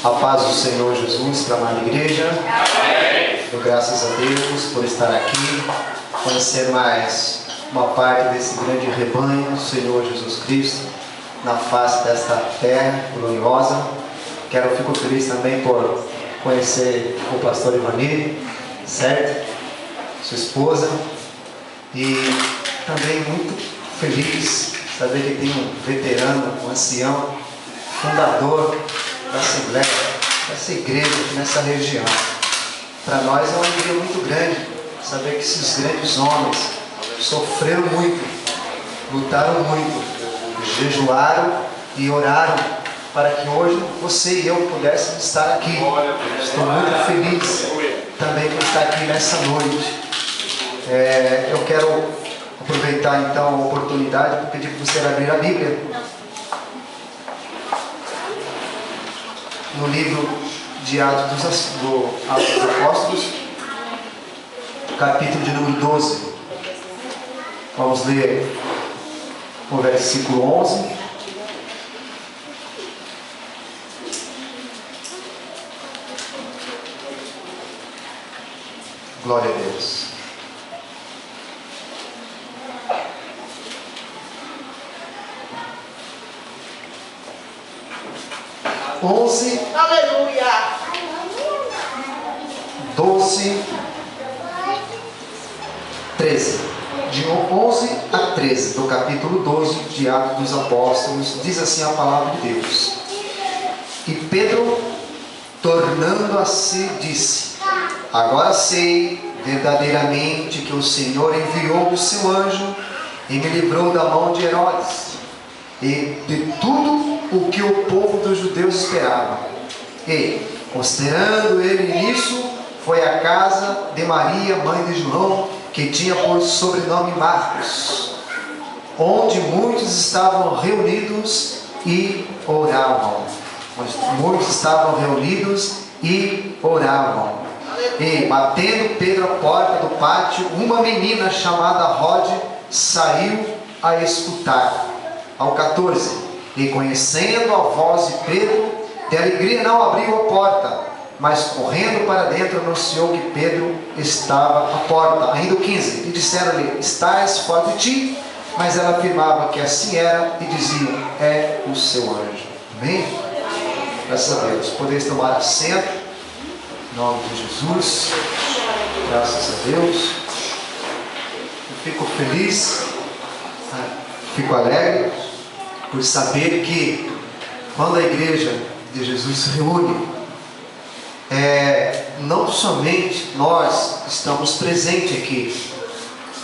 A paz do Senhor Jesus para a amada igreja. Amém. Dou graças a Deus por estar aqui, conhecer mais uma parte desse grande rebanho do Senhor Jesus Cristo na face desta terra gloriosa. Fico feliz também por conhecer o pastor Ivanir, certo? Sua esposa. E também muito feliz saber que tem um veterano, um ancião, fundador da Assembleia, dessa igreja aqui nessa região. Para nós é uma alegria muito grande saber que esses grandes homens sofreram muito, lutaram muito, jejuaram e oraram para que hoje você e eu pudéssemos estar aqui. Estou muito feliz também por estar aqui nessa noite. Eu quero aproveitar então a oportunidade para pedir para você abrir a Bíblia no livro de Atos dos Apóstolos, capítulo de número 12. Vamos ler o versículo 11. Glória a Deus. Aleluia. 12, 13. De 11 a 13 do capítulo 12 de Atos dos Apóstolos, diz assim a palavra de Deus. E Pedro, tornando a si, disse: agora sei verdadeiramente que o Senhor enviou o seu anjo e me livrou da mão de Herodes e de tudo o que o povo dos judeus esperava. E, considerando ele nisso, foi à casa de Maria, mãe de João, que tinha por sobrenome Marcos, onde muitos estavam reunidos e oravam. E, batendo Pedro a porta do pátio, uma menina chamada Rode saiu a escutar. Ao 14. E conhecendo a voz de Pedro, de alegria não abriu a porta, mas correndo para dentro anunciou que Pedro estava à porta. Ainda o 15. E disseram-lhe: estás fora de ti? Mas ela afirmava que assim era, e diziam: é o seu anjo. Amém? Graças a Deus. Podeis tomar assento, em nome de Jesus. Graças a Deus. Eu fico feliz, fico alegre por saber que quando a igreja de Jesus se reúne, não somente nós estamos presentes aqui.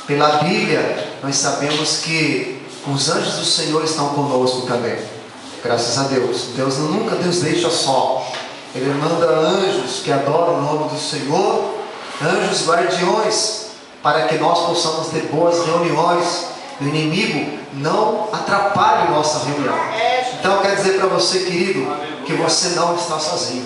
Pela Bíblia nós sabemos que os anjos do Senhor estão conosco também. Graças a Deus. Deus nunca nos deixa só. Ele manda anjos que adoram o nome do Senhor, anjos guardiões, para que nós possamos ter boas reuniões. O inimigo não atrapalhe nossa reunião. Então eu quero dizer para você, querido, que você não está sozinho.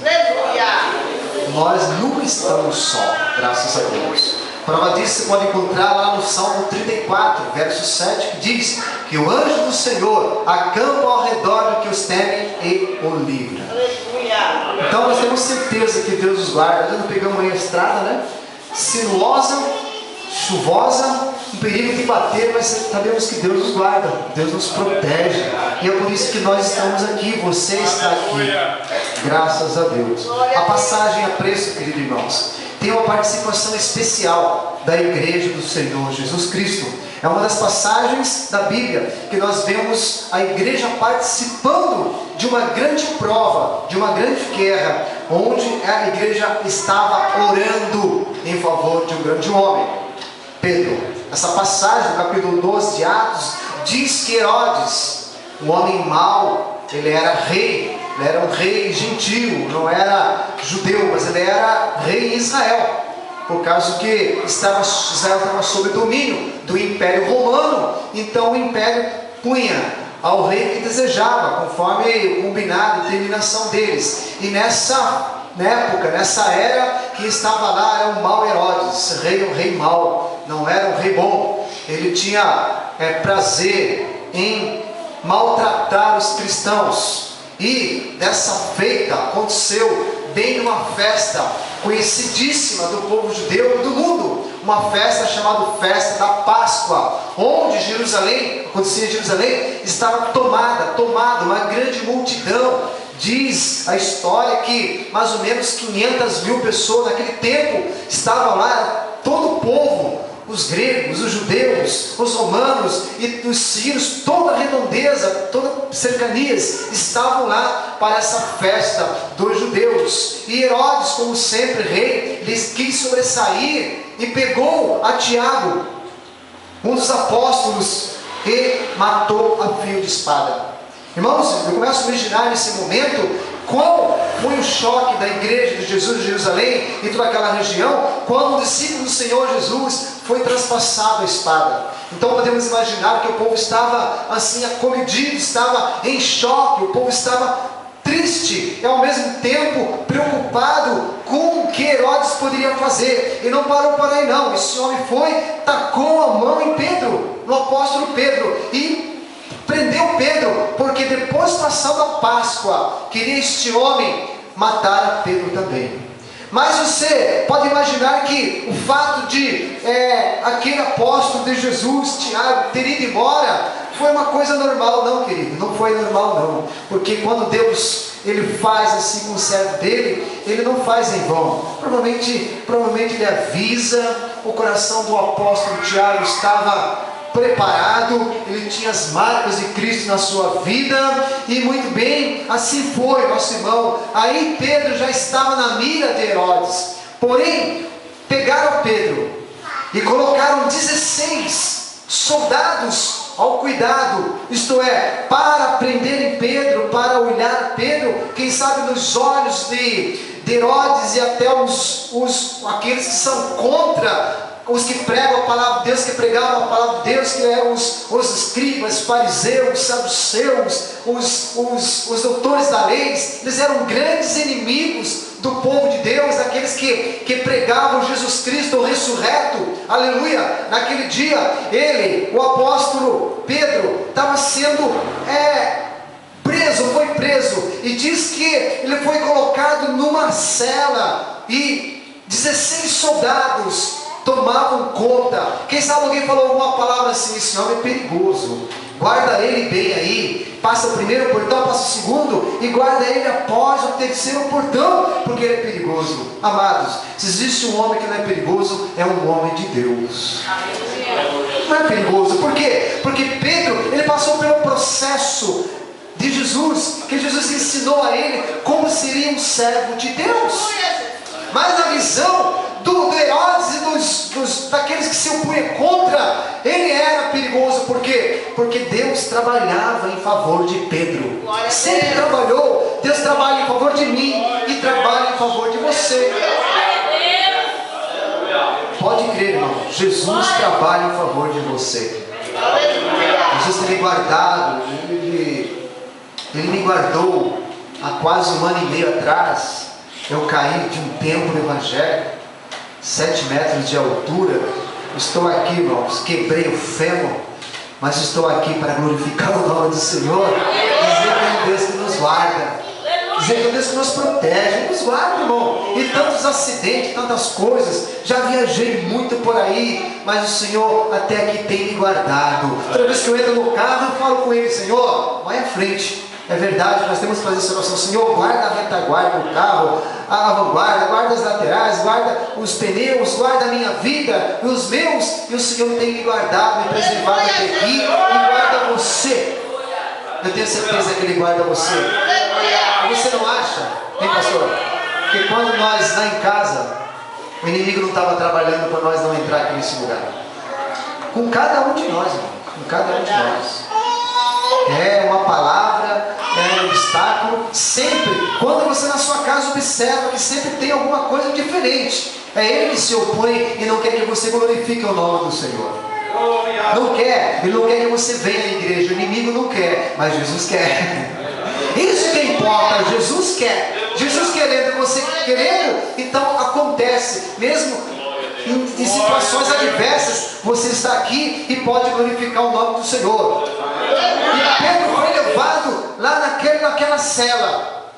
Nós nunca estamos só, graças a Deus. Prova disso você pode encontrar lá no Salmo 34, verso 7, que diz que o anjo do Senhor acampa ao redor do que os temem e o livra. Então nós temos certeza que Deus os guarda. Nós não pegamos aí a estrada, né? Sinuosa, chuvosa, um perigo de bater, mas sabemos que Deus nos guarda, Deus nos protege, e é por isso que nós estamos aqui, você está aqui, graças a Deus. A passagem a preço, queridos irmãos, tem uma participação especial da igreja do Senhor Jesus Cristo. É uma das passagens da Bíblia que nós vemos a igreja participando de uma grande prova, de uma grande guerra, onde a igreja estava orando em favor de um grande homem, Pedro. Essa passagem do capítulo 12 de Atos diz que Herodes, um homem mau, ele era rei, ele era um rei gentio, não era judeu, mas ele era rei em Israel, por causa que Israel estava sob domínio do Império Romano. Então o Império punha ao rei que desejava, conforme o combinado e determinação deles. E nessa época, nessa era, que estava lá era o mau Herodes, esse rei, um rei mau, não era um rei bom. Ele tinha prazer em maltratar os cristãos. E dessa feita aconteceu bem numa festa conhecidíssima do povo judeu e do mundo, uma festa chamada Festa da Páscoa, onde Jerusalém, acontecia em Jerusalém, estava tomada, uma grande multidão. Diz a história que mais ou menos 500 mil pessoas naquele tempo estavam lá, todo o povo, os gregos, os judeus, os romanos e os sírios, toda a redondeza, todas as cercanias estavam lá para essa festa dos judeus. E Herodes, como sempre rei, lhes quis sobressair e pegou a Tiago, um dos apóstolos, e matou a fio de espada. Irmãos, eu começo a imaginar nesse momento qual foi o choque da igreja de Jesus de Jerusalém e toda aquela região, quando o discípulo do Senhor Jesus foi traspassado a espada. Então podemos imaginar que o povo estava assim acomedido, estava em choque, o povo estava triste e ao mesmo tempo preocupado com o que Herodes poderia fazer. E não parou por aí não, esse homem foi, tacou a mão em Pedro, no apóstolo Pedro, e prendeu Pedro, porque depois passada a Páscoa, queria este homem matar a Pedro também. Mas você pode imaginar que o fato de aquele apóstolo de Jesus, Tiago, ter ido embora, foi uma coisa normal? Não, querido, não foi normal não, porque quando Deus ele faz assim com o servo dele, ele não faz em vão. Provavelmente ele avisa. O coração do apóstolo Tiago estava preparado, ele tinha as marcas de Cristo na sua vida, e muito bem, assim foi, nosso irmão. Aí Pedro já estava na mira de Herodes, porém, pegaram Pedro e colocaram 16 soldados ao cuidado, isto é, para prenderem Pedro, para olhar Pedro, quem sabe nos olhos de Herodes e até aqueles que são contra os que pregam a palavra de Deus, que pregavam a palavra de Deus, que eram os escribas, fariseus, saduceus, os doutores da lei. Eles eram grandes inimigos do povo de Deus, aqueles que pregavam Jesus Cristo, o ressurreto, aleluia. Naquele dia, o apóstolo Pedro, estava sendo foi preso, e diz que ele foi colocado numa cela, e 16 soldados tomavam conta. Quem sabe alguém falou alguma palavra assim: esse homem é perigoso, guarda ele bem aí, passa o primeiro portão, passa o segundo, e guarda ele após o terceiro portão, porque ele é perigoso. Amados, se existe um homem que não é perigoso, é um homem de Deus. Não é perigoso, por quê? Porque Pedro, ele passou pelo processo de Jesus, que Jesus ensinou a ele como seria um servo de Deus. Mas na visão do Herodes e daqueles que se opunham contra, ele era perigoso. Por quê? Porque Deus trabalhava em favor de Pedro. Sempre trabalhou. Deus trabalha em favor de mim e trabalha em favor de você. Pode crer, irmão, Jesus trabalha em favor de você. Jesus tem me guardado. Ele me guardou há quase 1 ano e meio atrás. Eu caí de um templo evangélico, 7 metros de altura. Estou aqui, irmãos, quebrei o fêmur, mas estou aqui para glorificar o nome do Senhor, dizer que é um Deus que nos guarda, dizer que é um Deus que nos protege, nos guarda, irmão. E tantos acidentes, tantas coisas, já viajei muito por aí, mas o Senhor até aqui tem me guardado. Toda vez que eu entro no carro, eu falo com Ele: Senhor, vai à frente. É verdade, nós temos que fazer essa oração: Senhor, guarda a retaguarda do carro, a vanguarda, guarda as laterais, guarda os pneus, guarda a minha vida e os meus. E o Senhor tem me guardado, me preservado até aqui, e guarda você. Eu tenho certeza que Ele guarda você. Você não acha, hein, pastor, que quando nós lá em casa, o inimigo não estava trabalhando para nós não entrar aqui nesse lugar? Com cada um de nós, irmão, com cada um de nós. É uma palavra, é um obstáculo. Sempre, quando você na sua casa observa que sempre tem alguma coisa diferente, é ele que se opõe e não quer que você glorifique o nome do Senhor. Não quer, ele não quer que você venha à igreja. O inimigo não quer, mas Jesus quer. Isso que importa, Jesus quer. Jesus querendo e você querendo, então acontece. Mesmo em situações adversas, você está aqui e pode glorificar o nome do Senhor. E Pedro foi levado lá naquela cela.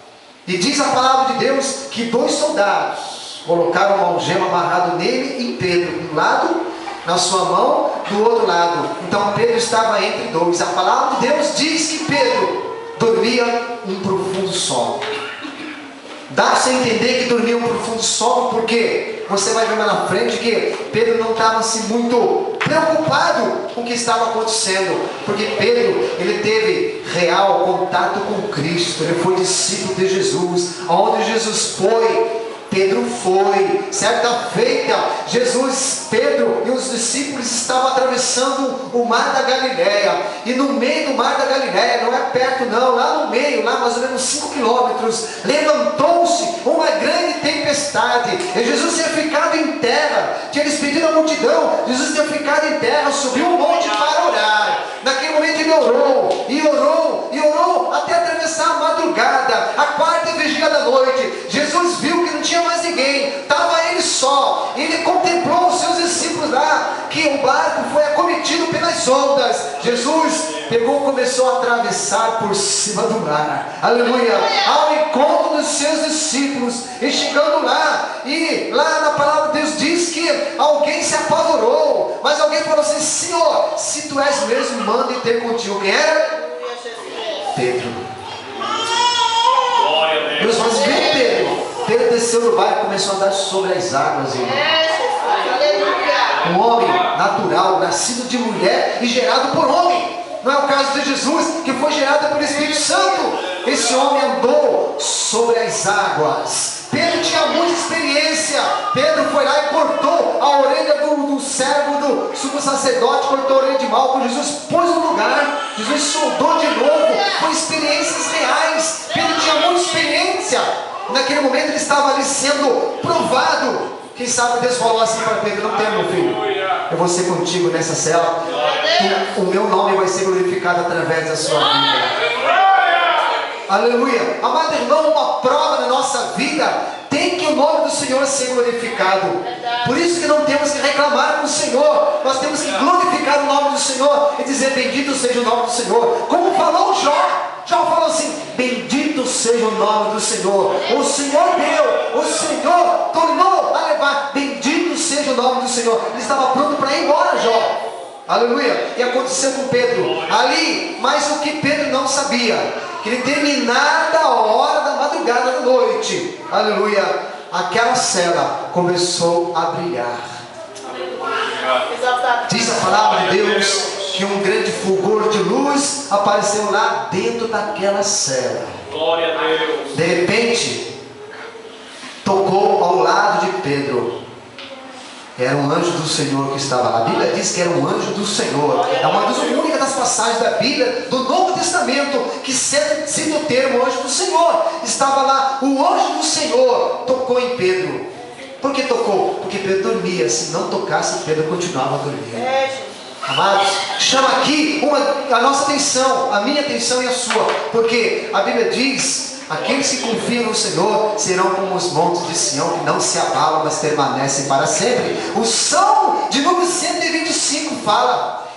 E diz a palavra de Deus que 2 soldados colocaram uma algema amarrado nele e em Pedro, um lado, na sua mão, do outro lado. Então Pedro estava entre 2. A palavra de Deus diz que Pedro dormia um profundo sono. Dá para você entender que dormia um profundo sono, porque você vai ver mais na frente que Pedro não estava assim muito preocupado com o que estava acontecendo, porque Pedro, ele teve real contato com Cristo, ele foi discípulo de Jesus. Aonde Jesus foi, Pedro foi. Certa feita, Pedro e os discípulos estavam atravessando o mar da Galileia, e no meio do mar da Galileia, não é perto não, lá no meio, lá mais ou menos 5 quilômetros, levantou-se uma grande tempestade, e Jesus tinha ficado em terra, tinha despedido a multidão, Jesus tinha ficado em terra, subiu um monte para orar. Naquele momento ele orou, e orou, e orou, até atravessar a madrugada, a 4ª vigília da noite. Jesus viu que não tinha mais ninguém, estava ele só. Ele contemplou os seus discípulos lá, que o barco foi acometido pelas ondas. Jesus pegou e começou a atravessar por cima do mar, aleluia, ao encontro dos seus discípulos. E chegando lá, e lá na palavra de Deus diz que alguém se apavorou, mas alguém falou assim: Senhor, se tu és mesmo, manda e ter contigo. Quem era? Pedro. Deus falou assim: vem Pedro. Pedro desceu do barco e começou a andar sobre as águas, irmão. Um homem natural, nascido de mulher e gerado por homem. Não é o caso de Jesus, que foi gerado pelo Espírito Santo. Esse homem andou sobre as águas. Pedro tinha muita experiência. Pedro foi lá e cortou a orelha do servo do sumo sacerdote, cortou a orelha de Malco. Jesus pôs no lugar, Jesus soldou de novo, com experiências reais. Pedro tinha muita experiência. Naquele momento ele estava ali sendo provado. Quem sabe Deus falou assim para Pedro: não tema, meu filho, eu vou ser contigo nessa cela. O meu nome vai ser glorificado através da sua vida. Aleluia. Amado irmão, uma prova na nossa vida tem que o nome do Senhor ser glorificado. Por isso que não temos que reclamar com o Senhor. Nós temos que glorificar o nome do Senhor e dizer: bendito seja o nome do Senhor. Como falou Jó. Jó falou assim: bendito seja o nome do Senhor. O Senhor deu, o Senhor tornou a levar. Bendito seja o nome do Senhor. Ele estava pronto para ir embora, Jó. Aleluia. E aconteceu com Pedro ali, mas o que Pedro não sabia, que determinada hora da madrugada da noite, aleluia, aquela cela começou a brilhar. Diz a palavra de Deus que um grande fulgor de luz apareceu lá dentro daquela cela. Glória a Deus. De repente, tocou ao lado de Pedro. Era um anjo do Senhor que estava lá. A Bíblia diz que era um anjo do Senhor. É uma das únicas das passagens da Bíblia do Novo Testamento que cita o termo anjo do Senhor. Estava lá, o anjo do Senhor tocou em Pedro. Por que tocou? Porque Pedro dormia. Se não tocasse, Pedro continuava dormindo. Amados, chama aqui a nossa atenção, a minha atenção e a sua, porque a Bíblia diz: aqueles que confiam no Senhor serão como os montes de Sião, que não se abalam, mas permanecem para sempre. O Salmo de número 125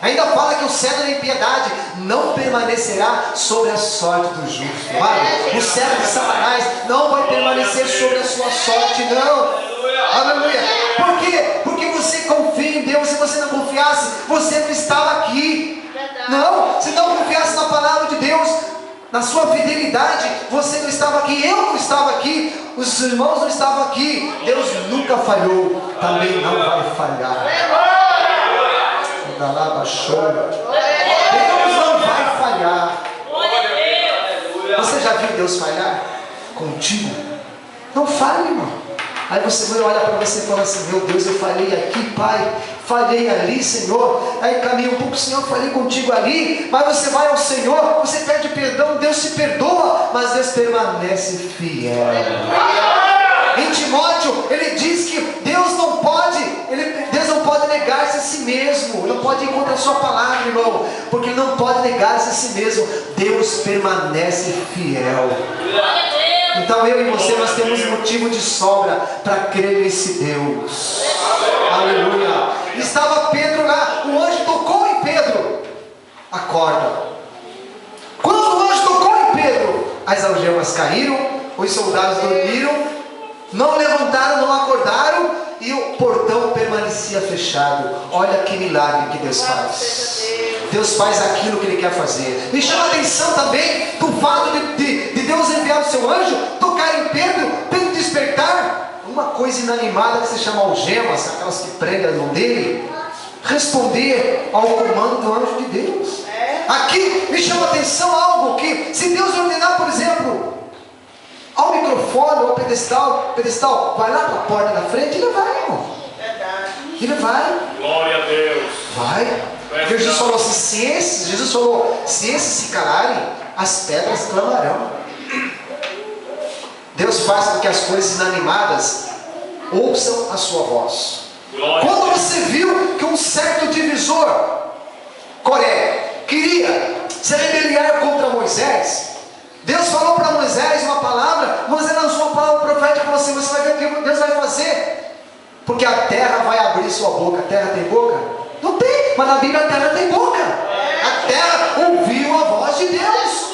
ainda fala que o cetro da impiedade não permanecerá sobre a sorte do justo. O cetro de Satanás não vai permanecer sobre a sua sorte, não. Aleluia. Por quê? Porque você confia em Deus. Se você não confiasse, você não estava aqui. Não, se não confiasse na palavra de Deus, na sua fidelidade, você não estava aqui, eu não estava aqui, os irmãos não estavam aqui. Deus nunca falhou, também não vai falhar. Deus não vai falhar. Você já viu Deus falhar contigo? Não falhe, irmão. Aí você olha para você e fala assim: meu Deus, eu falhei aqui, Pai, falhei ali, Senhor. Aí caminha um pouco: Senhor, falei contigo ali. Mas você vai ao Senhor, você pede perdão, Deus te perdoa, mas Deus permanece fiel. Em Timóteo, ele diz que Deus não pode negar-se a si mesmo. Não pode ir contra a sua palavra, irmão, porque ele não pode negar-se a si mesmo. Deus permanece fiel. Então eu e você, nós temos motivo de sobra para crer nesse Deus. Aleluia. Estava Pedro lá, o anjo tocou em Pedro: acorda. Quando o anjo tocou em as algemas caíram, os soldados dormiram, não levantaram, não acordaram, e o portão permanecia fechado. Olha que milagre que Deus faz. Deus faz aquilo que Ele quer fazer. Me chama a atenção também do fato de Deus enviar o seu anjo, tocar em Pedro, Pedro despertar, uma coisa inanimada que se chama algemas, aquelas que prendem a mão dele, responder ao comando do anjo de Deus. Aqui me chama a atenção algo que, se Deus ordenar, por exemplo, ao microfone, ao pedestal, vai lá para a porta da frente, ele vai, irmão. Ele vai. Glória a Deus. Vai. Jesus falou assim, se esses se calarem, as pedras clamarão. Deus faz com que as coisas inanimadas ouçam a sua voz. Quando você viu que um certo divisor, Coré, queria se rebeliar contra Moisés, Deus falou para Moisés uma palavra, Moisés lançou uma palavra profética para você, você vai ver o que Deus vai fazer, porque a terra vai abrir sua boca. A terra tem boca? Não tem, mas na Bíblia a terra tem boca. A terra ouviu a voz de Deus,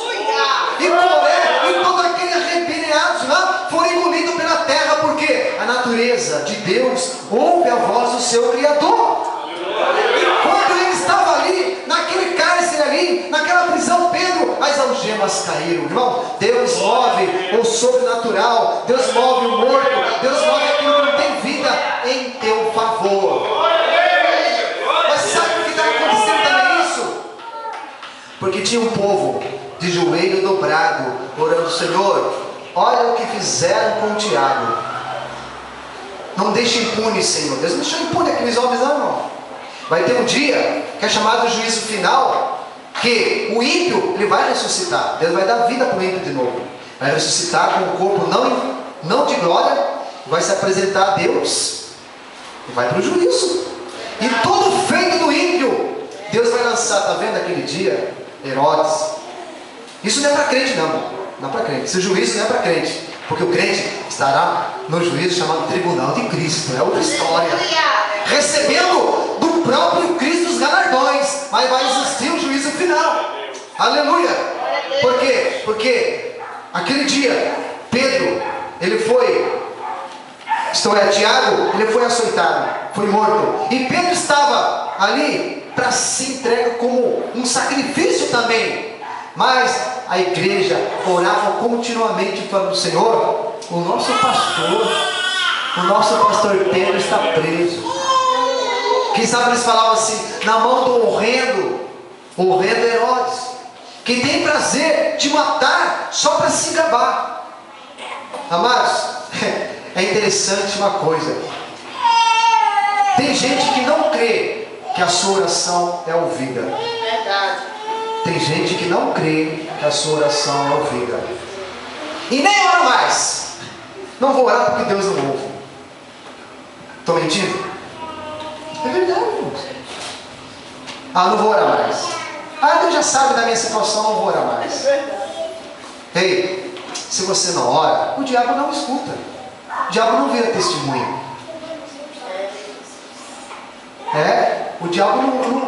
e Coré e todos aqueles rebeliados lá foram engolidos pela terra, porque a natureza de Deus ouve a voz do seu Criador. Quando ele estava ali, naquele cárcere ali, naquela prisão, Pedro, as algemas caíram. Irmão, Deus move o sobrenatural, Deus move o morto, Deus move aquilo que não tem vida em teu favor. Mas sabe o que está acontecendo também isso? Porque tinha um povo de joelho dobrado, orando: Senhor, olha o que fizeram com Tiago. Não deixe impune, Senhor. Deus não deixou impune aqueles homens, não. Vai ter um dia que é chamado o juízo final, que o ímpio, ele vai ressuscitar. Deus vai dar vida para o ímpio de novo. Vai ressuscitar com o corpo não de glória, vai se apresentar a Deus e vai para o juízo. E todo o feito do ímpio, Deus vai lançar. Está vendo aquele dia, Herodes? Isso não é para crente, não. Não é para crente. Esse juízo não é para crente, porque o crente estará no juízo chamado Tribunal de Cristo. É outra história, recebendo do próprio Cristo os galardões, mas vai existir o juízo final. Aleluia. Por quê? Porque aquele dia Pedro, ele foi, Tiago, ele foi açoitado, foi morto, e Pedro estava ali para se entregar como um sacrifício também. Mas a igreja orava continuamente, falando: Senhor, o nosso pastor Pedro está preso. Quem sabe eles falavam assim, na mão do horrendo Herodes, que tem prazer de matar só para se gabar. Amados, é interessante uma coisa: tem gente que não crê que a sua oração é ouvida. Tem gente que não crê que a sua oração é ouvida e nem ora mais. Não vou orar porque Deus não ouve. Estou mentindo? É verdade, irmãos. Não vou orar mais. Deus já sabe da minha situação, não vou orar mais. Ei, se você não ora, o diabo não escuta. O diabo não vira testemunho. O diabo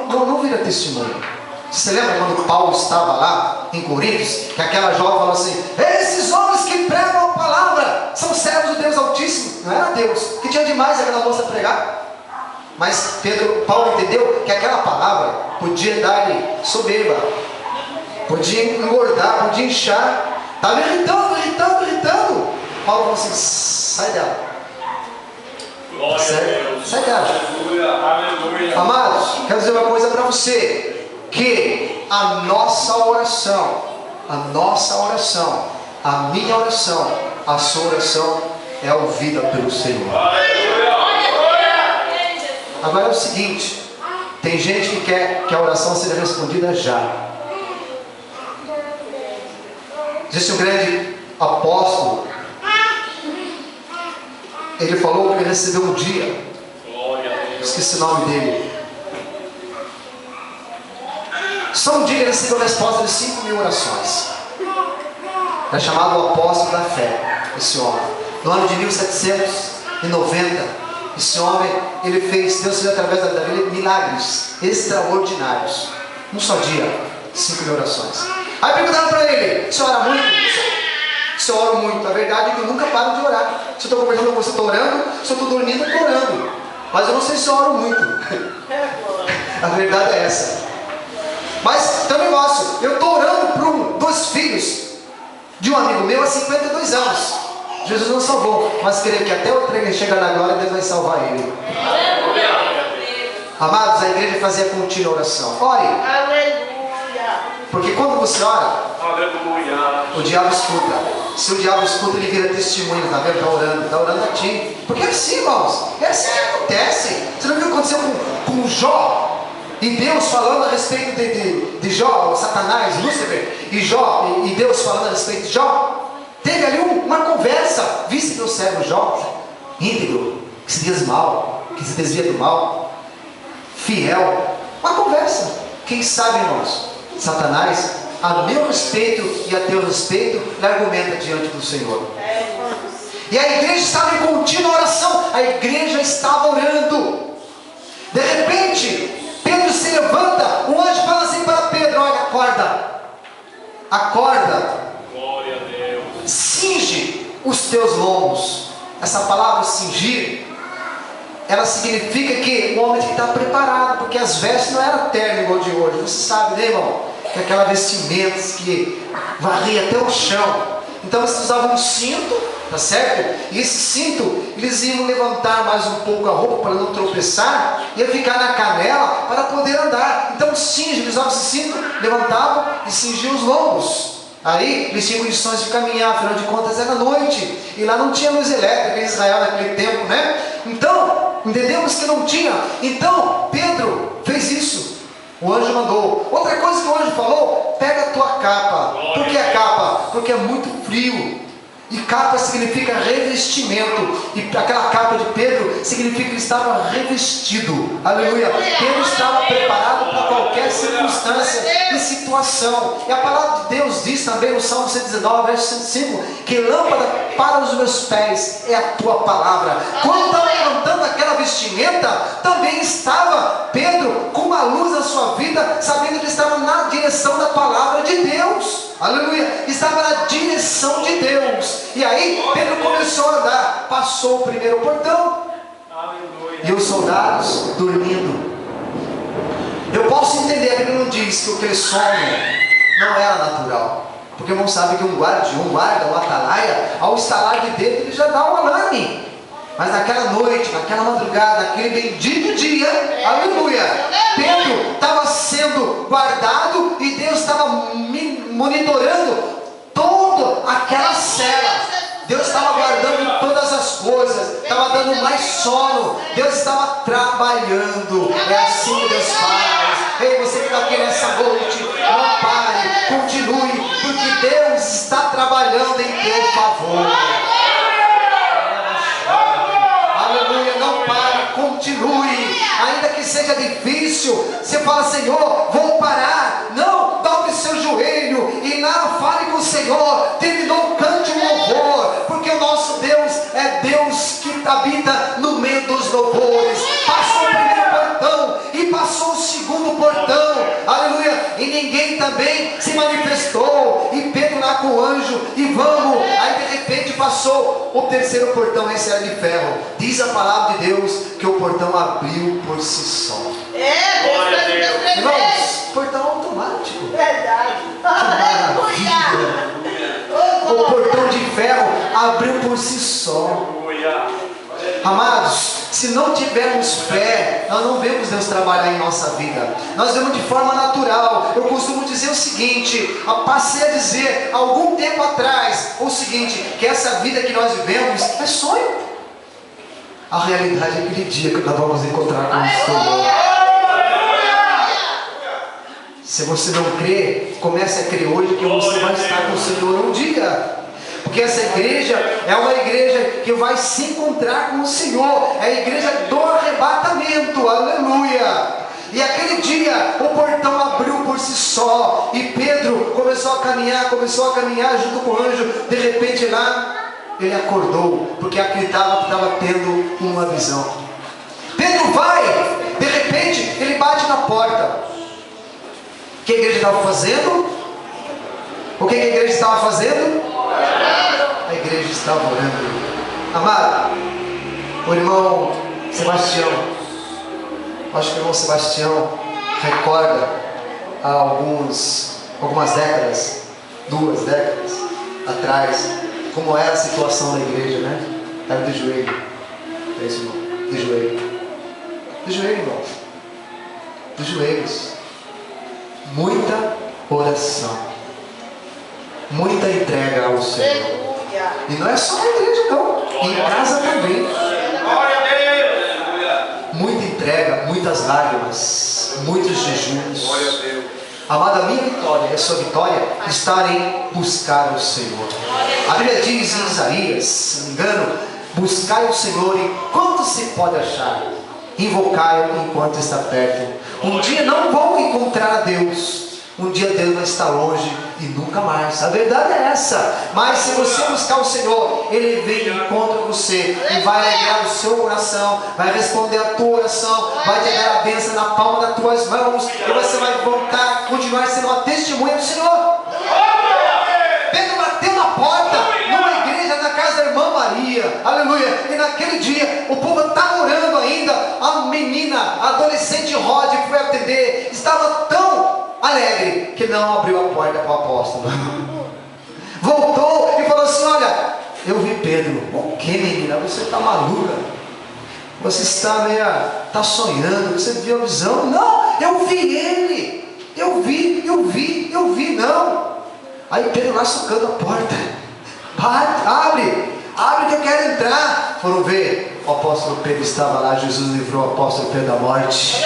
não vira testemunho. Você lembra quando Paulo estava lá em Coríntios, que aquela jovem falou assim: esses homens que pregam a palavra são servos do Deus Altíssimo. Não era Deus, que tinha demais aquela moça pregar. Mas Paulo entendeu que aquela palavra podia dar-lhe soberba, podia engordar, podia inchar. Estava irritando. Paulo falou assim: sai dela. Sai dela. Amados, quero dizer uma coisa para você, que a nossa oração, a minha oração, a sua oração é ouvida pelo Senhor. Agora é o seguinte: tem gente que quer que a oração seja respondida já. Existe um grande apóstolo, ele falou que ele recebeu um dia, esqueci o nome dele, só um dia ele recebeu a resposta de 5.000 orações. É chamado o apóstolo da fé, esse homem. No ano de 1790, esse homem, ele fez, Deus fez através da vida dele milagres extraordinários. Um só dia, 5.000 orações. Aí perguntaram para ele: você ora muito? Se eu oro muito. A verdade é que eu nunca paro de orar. Se eu estou conversando com você, estou orando. Se eu estou dormindo, eu estou orando. Mas eu não sei se eu oro muito. A verdade é essa. Mas tem um negócio. Eu estou orando por dois filhos de um amigo meu há 52 anos. Jesus não salvou, mas creio que até o trem chegar na glória, Deus vai salvar ele. Amados, a igreja fazia contínua oração. Ore. Porque quando você ora, o diabo escuta. Se o diabo escuta, ele vira testemunho. Está vendo? Está orando a ti. Porque é assim, irmãos. É assim que acontece. Você não viu o que aconteceu com Jó? E Deus falando a respeito de Jó, Satanás, Lúcifer, e Deus falando a respeito de Jó. Teve ali uma conversa. Viste meu servo Jó, íntegro, que se diz mal, que se desvia do mal, fiel. Uma conversa. Quem sabe, irmãos, Satanás, a meu respeito e a teu respeito, ele argumenta diante do Senhor. E a igreja estava em contínua oração. A igreja estava orando. De repente, Pedro se levanta. Um anjo fala assim para Pedro: olha, acorda. Acorda. Glória a Deus. Cinge os teus lombos. Essa palavra cingir, ela significa que o homem tem que estar preparado, porque as vestes não eram terno igual de hoje. Você sabe, né, irmão? Que aquela vestimenta que varria até o chão. Então eles usavam um cinto, tá certo? E esse cinto, eles iam levantar mais um pouco a roupa para não tropeçar, ia ficar na canela para poder andar. Então cinge, eles usavam esse cinto, levantavam e cingiam os lombos. Aí eles tinham condições de caminhar, afinal de contas era noite, e lá não tinha luz elétrica em Israel naquele tempo, né? Então, entendemos que não tinha. Então, Pedro fez isso. O anjo mandou. Outra coisa que o anjo falou: pega a tua capa. Por que a capa? Porque é muito frio. E capa significa revestimento. E aquela capa de Pedro significa que ele estava revestido. Aleluia. Pedro estava preparado para qualquer circunstância e situação. E a palavra de Deus diz também no Salmo 119, verso 105, que lâmpada para os meus pés é a tua palavra. Quando estava levantando aquela vestimenta, também estava Pedro com uma luz na sua vida, sabendo que estava na direção da palavra de Deus. Aleluia. Estava na direção de Deus. E aí Pedro começou a andar. Passou o primeiro portão. Aleluia. E os soldados dormindo. Eu posso entender que ele não diz que aquele sono não era natural, porque não sabe que um guarda, um atalaia, ao estalar de dedo, ele já dá um alarme. Mas naquela noite, naquela madrugada, naquele bendito dia, aleluia, Pedro estava sendo guardado e Deus estava monitorando toda aquela cela. Deus estava guardando todas as coisas, estava dando mais sono, Deus estava trabalhando. É assim que Deus faz. Ei, você que está aqui nessa noite, não pare, continue, porque Deus está trabalhando em teu favor. Aleluia, não pare, continue, ainda que seja difícil. Você fala: Senhor, vou parar. Não, dobre seu joelho e lá fale com o Senhor. Terminou, cante um louvor, porque o nosso Deus é Deus que habita no meio dos louvores. Passou o primeiro portão e passou o segundo portão, aleluia, e ninguém também se manifestou. E Pedro lá com o anjo, e vamos. Aí de repente passou o terceiro portão, esse era de ferro. Diz a palavra de Deus que o portão abriu por si só. Irmãos, portão automático. Verdade. Maravilha. O portão de ferro abriu por si só. Amados, se não tivermos fé, nós não vemos Deus trabalhar em nossa vida. Nós vemos de forma natural. Eu costumo dizer o seguinte, passei a dizer algum tempo atrás o seguinte, que essa vida que nós vivemos é sonho. A realidade é aquele dia que nós vamos encontrar com o Senhor. Se você não crê, comece a crer hoje que você vai estar com o Senhor um dia. Porque essa igreja é uma igreja que vai se encontrar com o Senhor. É a igreja do arrebatamento, aleluia. E aquele dia o portão abriu por si só. E Pedro começou a caminhar junto com o anjo. De repente lá, ele acordou, porque acreditava que estava tendo uma visão. Pedro vai, de repente ele bate na porta. O que a igreja estava fazendo? O que a igreja estava fazendo? A igreja estava orando. Amado, o irmão Sebastião, acho que o irmão Sebastião recorda há algumas décadas, 2 décadas atrás, como era a situação da igreja, né? Era de joelho. É isso, irmão. De joelho. De joelho, irmão. De joelhos. Muita oração. Muita entrega ao Senhor. E não é só na igreja, não. Em casa também. Muita entrega, muitas lágrimas, muitos jejuns. Amada, a minha vitória e a sua vitória está em buscar o Senhor. A Bíblia diz em Isaías, se não me engano, buscai o Senhor enquanto se pode achar, invocai-o enquanto está perto. Um dia não vão encontrar a Deus, um dia Deus vai estar longe e nunca mais. A verdade é essa. Mas se você buscar o Senhor, Ele vem e encontra você e vai alegrar o seu coração, vai responder a tua oração, vai te dar a bênção na palma das tuas mãos, e você vai voltar, continuar sendo uma testemunha do Senhor. Pedro bateu na porta numa igreja na casa da irmã Maria, aleluia, e naquele dia o povo estava orando ainda. A menina, a adolescente Rod foi atender, estava tão alegre que não abriu a porta para o apóstolo. Voltou e falou assim: olha, eu vi Pedro. O que, menina? Você está maluca? Você está sonhando? Você viu a visão? Não, eu vi ele. Eu vi, não. Aí Pedro lá socando a porta. Abre que eu quero entrar. Foram ver, o apóstolo Pedro estava lá. Jesus livrou o apóstolo Pedro da morte,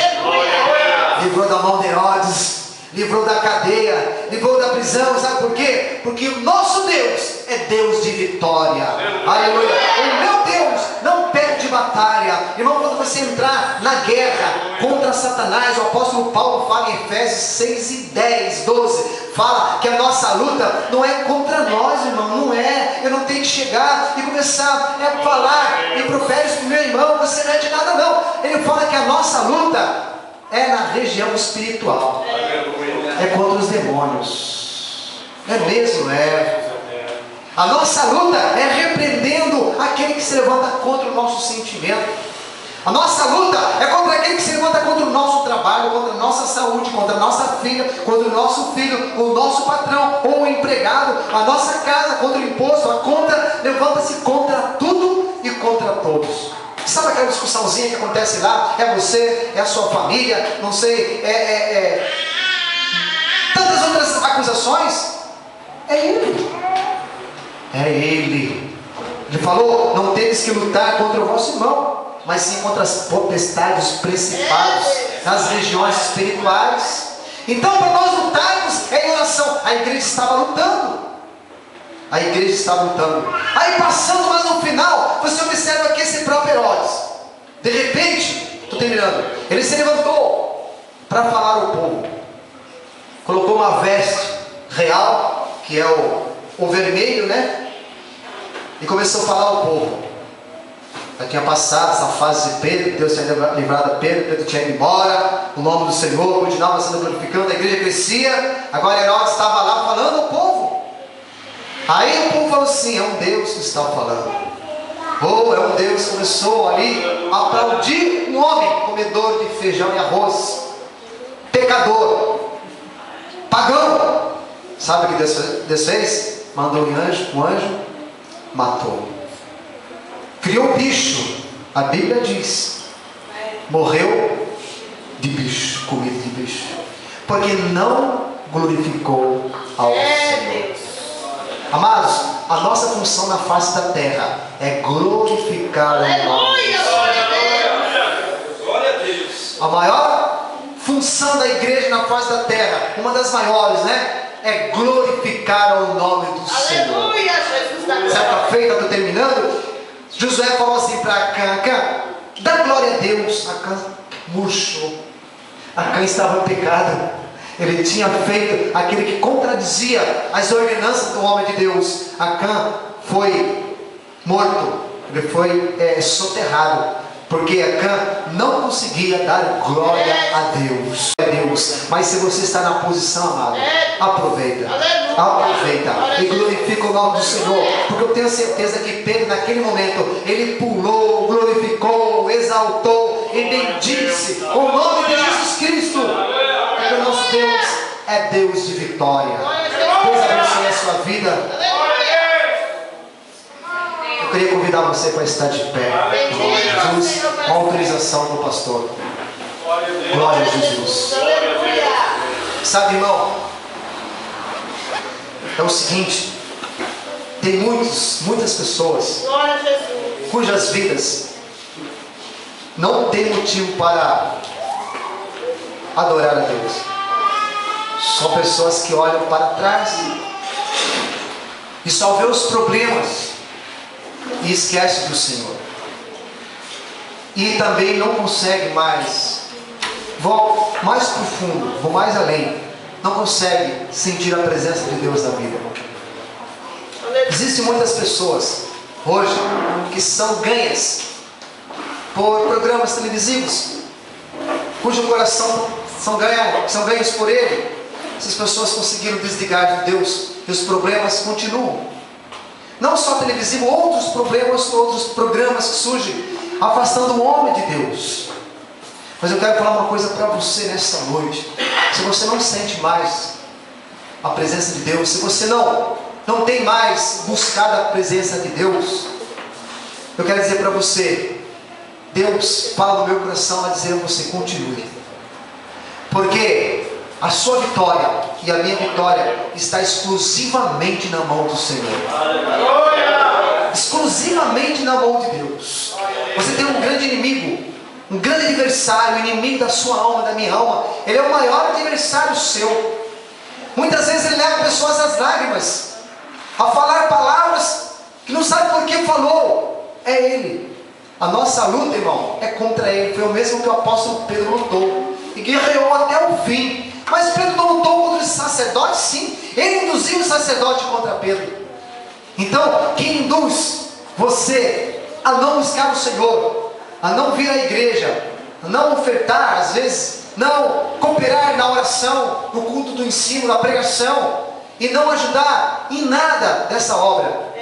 livrou da mão de Herodes, livrou da cadeia, livrou da prisão. Sabe por quê? Porque o nosso Deus é Deus de vitória. Aleluia. O meu Deus não perde batalha. Irmão, quando você entrar na guerra contra Satanás, o apóstolo Paulo fala em Efésios 6 e 10, 12, fala que a nossa luta não é contra nós, irmão. Não é. Eu não tenho que chegar e começar a falar em proférios para o meu irmão: você não é de nada, não. Ele fala que a nossa luta é na região espiritual. É contra os demônios. É mesmo, é. A nossa luta é repreendendo aquele que se levanta contra o nosso sentimento. A nossa luta é contra aquele que se levanta contra o nosso trabalho, contra a nossa saúde, contra a nossa filha, contra o nosso filho, o nosso patrão ou o empregado, a nossa casa, contra o imposto. Levanta-se contra tudo e contra todos. Sabe aquela discussãozinha que acontece lá? É você, é a sua família, não sei, tantas outras acusações. É ele. É ele. Ele falou: não tedes que lutar contra o vosso irmão, mas sim contra as potestades, os principados nas regiões espirituais. Então, para nós lutarmos é em oração. A igreja estava lutando. Aí passando, mas no final, você observa que esse próprio Herodes, de repente, estou terminando, ele se levantou para falar ao povo. Colocou uma veste real, que é o vermelho, né? E começou a falar ao povo. Já tinha passado essa fase de Pedro, Deus tinha livrado Pedro tinha ido embora, o nome do Senhor continuava sendo glorificado, a igreja crescia. Agora Herodes estava lá falando ao povo. Aí o povo falou assim: é um Deus que está falando. É um Deus que começou ali a aplaudir um homem, comedor de feijão e arroz, pecador, pagão. Sabe o que Deus fez? Mandou um anjo, matou. Criou bicho. A Bíblia diz: morreu de bicho, comido de bicho, porque não glorificou ao Senhor. Amados, a nossa função na face da terra é glorificar o nome do Senhor. Glória a Deus. A maior função da igreja na face da terra, uma das maiores, né? É glorificar o nome do Senhor. Aleluia, Jesus da glória. Certa feita, estou terminando, Josué falou assim para Acã: dá glória a Deus. Acã murchou. Acã estava em pecado. Ele tinha feito aquele que contradizia as ordenanças do homem de Deus. Acã foi morto. Ele foi soterrado. porque Acã não conseguia dar glória a Deus. Mas se você está na posição, amado, aproveita e glorifica o nome do Senhor, porque eu tenho certeza que Pedro naquele momento, ele pulou, glorificou, exaltou e bendisse o nome de Jesus Cristo, porque o nosso Deus é Deus de vitória. Deus abençoe a sua vida. Eu queria convidar você para estar de pé, em nome de Jesus, com a autorização do pastor. Glória a Jesus. Sabe, irmão, é o seguinte: tem muitas pessoas cujas vidas não tem motivo para adorar a Deus. São pessoas que olham para trás e só vê os problemas e esquece do Senhor, e também não consegue mais, vou mais profundo, vou mais além, não consegue sentir a presença de Deus na vida. Existem muitas pessoas hoje que são ganhas por programas televisivos, cujo coração são ganhos por ele. Essas pessoas conseguiram desligar de Deus e os problemas continuam. Não só televisivo, outros programas que surgem afastando o homem de Deus. Mas eu quero falar uma coisa para você nessa noite. Se você não sente mais a presença de Deus, se você não tem mais buscado a presença de Deus, eu quero dizer para você, Deus fala no meu coração a dizer a você: continue, porque a sua vitória e a minha vitória está exclusivamente na mão do Senhor. Exclusivamente na mão de Deus. Você tem um grande inimigo, um grande adversário, o inimigo da sua alma, da minha alma. Ele é o maior adversário seu. Muitas vezes ele leva pessoas às lágrimas, a falar palavras que não sabe por que falou. É ele. A nossa luta, irmão, é contra ele. Foi o mesmo que o apóstolo Pedro lutou e guerreou até o fim. Mas Pedro não lutou contra os sacerdotes, sim. Ele induziu o sacerdote contra Pedro. Então, quem induz você a não buscar o Senhor, a não vir à igreja, a não ofertar, às vezes, não cooperar na oração, no culto do ensino, na pregação, e não ajudar em nada dessa obra,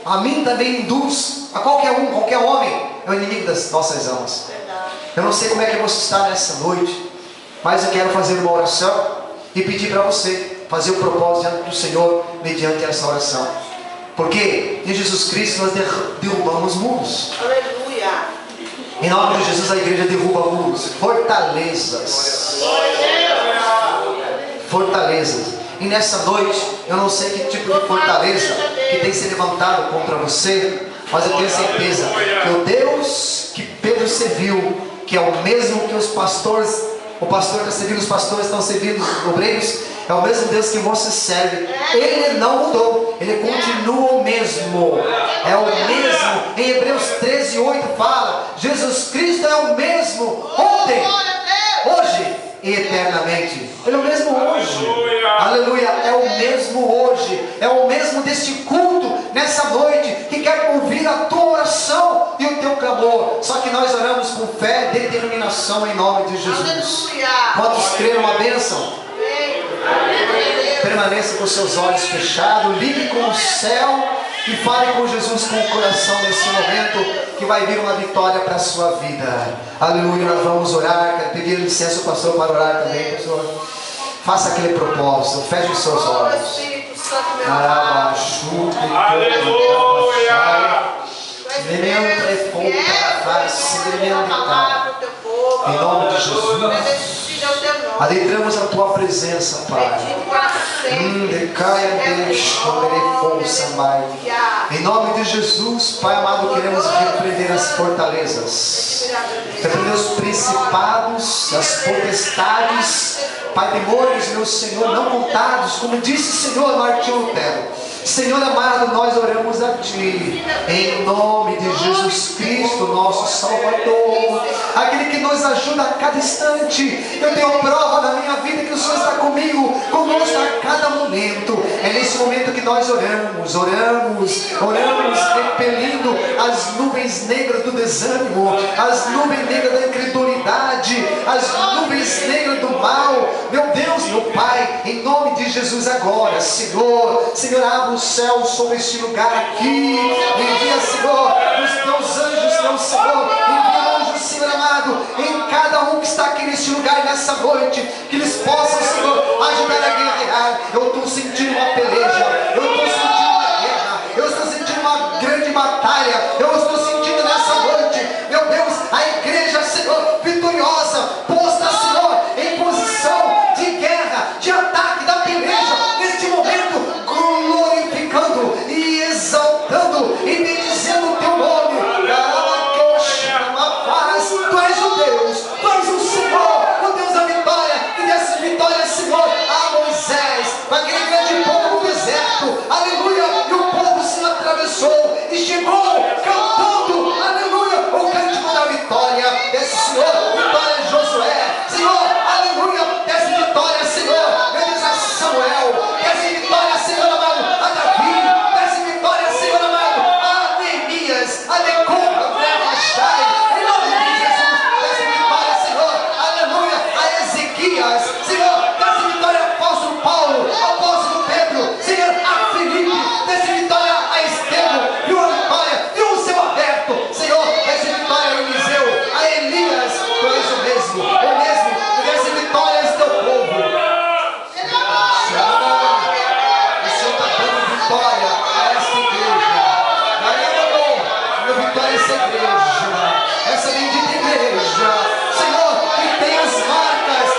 a mim também induz, a qualquer homem, é o inimigo das nossas almas. Eu não sei como é que você está nessa noite, mas eu quero fazer uma oração e pedir para você fazer o propósito diante do Senhor mediante essa oração. Porque em Jesus Cristo nós derrubamos muros. Aleluia. Em nome de Jesus a igreja derruba muros, fortalezas. Fortalezas. E nessa noite, eu não sei que tipo de fortaleza que tem se levantado contra você, mas eu tenho certeza que o Deus que Pedro serviu, que é o mesmo que os pastores, o pastor está servindo, os pastores estão servindo os obreiros, é o mesmo Deus que você serve. Ele não mudou, ele continua o mesmo, é o mesmo. Em Hebreus 13:8 fala: Jesus Cristo é o mesmo ontem, hoje e eternamente. Ele é o mesmo hoje, aleluia, é o mesmo hoje, é o mesmo deste culto nessa noite, que quer ouvir a tua oração e o teu clamor. Só que nós oramos com fé e determinação em nome de Jesus. Quantos creram a bênção? Permaneça com seus olhos fechados, ligue com o céu e fale com Jesus com o coração nesse momento, que vai vir uma vitória para a sua vida. Aleluia, nós vamos orar. Quero pedir licença ao pastor para orar também, pastor. Faça aquele propósito, feche os seus olhos. Em nome de Jesus, adentramos a tua presença, Pai. Em nome de Jesus, Pai amado, queremos repreender as fortalezas, repreender os principados, as potestades, Pai, temores, meu Senhor, não contados, como disse o Senhor Martinho Lutero. Senhor amado, nós oramos a Ti, em nome de Jesus Cristo, nosso Salvador, aquele que nos ajuda a cada instante. Eu tenho prova na minha vida que o Senhor está comigo, conosco a cada momento. É nesse momento que nós oramos, repelindo as nuvens negras do desânimo, as nuvens negras da incredulidade, as nuvens negras do mal. Meu Deus, meu Pai, em nome de Jesus agora, Senhor, abra o céu sobre este lugar aqui. Envia, Senhor, os teus anjos, meu Senhor. Envia anjos, Senhor amado, em cada um que está aqui neste lugar e nessa noite, que eles possam, Senhor, ajudar a guerrear. Eu estou sentindo uma peleja, eu estou sentindo uma guerra, eu estou sentindo uma grande batalha, eu estou sentindo nessa noite, meu Deus, a igreja, Senhor, vitoriosa, posta, Senhor, em posição de guerra, de ataque, da peleja, neste momento, glorificando e exaltando e bendizendo o teu nome. Tu és o Deus, tu és o Senhor, o Deus da vitória, e dessa vitória, Senhor, a Moisés, com aquele grande povo no deserto, aleluia, e o povo se atravessou e chegou cantando, aleluia, o cântico da vitória. Desse Senhor, vitória de Josué, Senhor, aleluia, dessa vitória, Senhor, eles a Samuel, dessa vitória, Senhor amado, a Davi, dessa vitória, Senhor amado, a Neemias, a Decora, a Rachai, em nome de Jesus, dessa vitória, Senhor, aleluia, a Ezequias, Senhor, dessa vitória, apóstolo Paulo, apóstolo Pedro, Senhor, a Filipe, dessa vitória, a Estevão, e uma vitória, e um céu aberto, Senhor, dessa vitória, a Eliseu, a Elias, tu és o mesmo, e dessa vitória és teu povo. O Senhor está dando vitória a esta igreja. Meu vitória a essa igreja, essa bendita igreja, Senhor, que tem as marcas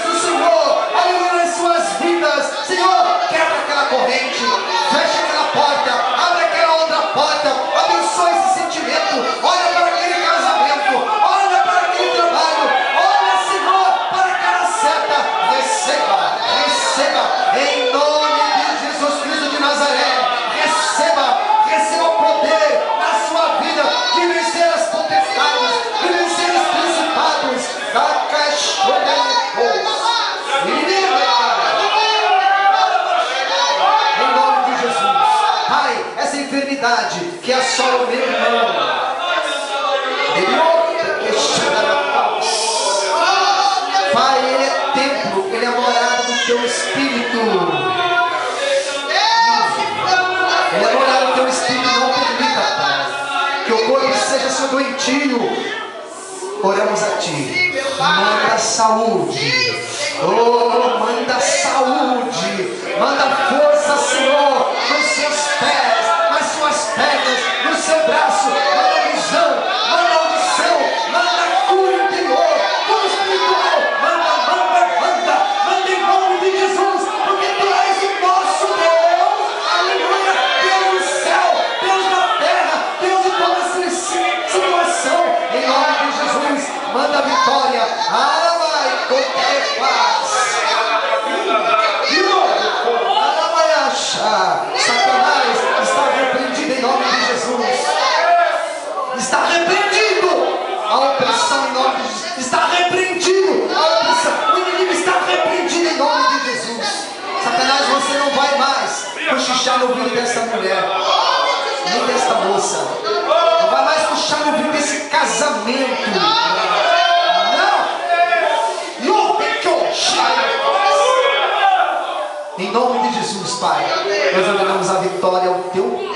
do Senhor, aleluia, nas suas vidas. Senhor, quebra aquela corrente, fecha aquela porta, abre aquela outra porta, abençoa esse sentimento, olha para aquele casamento, olha para aquele trabalho, olha, Senhor, para aquela seta. Receba, em nome de Jesus Cristo de Nazaré, receba o poder na sua vida de vencer as potestades, de vencer os principados, da caixa em nome de Jesus. Pai, essa enfermidade que assola o meu irmão, Pai, ele é templo, ele é morada do teu Espírito. Ele é morada do teu Espírito, não permita, Pai, que o corpo seja seu doentio. Oramos a Ti, manda saúde, manda saúde, manda força, Senhor, nos seus pés, nas suas pernas, no seu braço, manda visão, manda audição, manda cura interior, cura espiritual, manda em nome de Jesus, porque Tu és o nosso Deus, aleluia, Deus do céu, Deus da terra, Deus de toda essa situação, em nome de Jesus, manda vitória, vai, qualquer paz. Satanás está repreendido em nome de Jesus. Está repreendido a opressão em nome de Jesus. Está repreendido a opressão. O inimigo está repreendido em nome de Jesus. Satanás, você não vai mais cochichar no ouvido dessa mulher, nem desta moça. Não vai mais cochichar no ouvido desse casamento. Em nome de Jesus, Pai, nós ordenamos a vitória ao Teu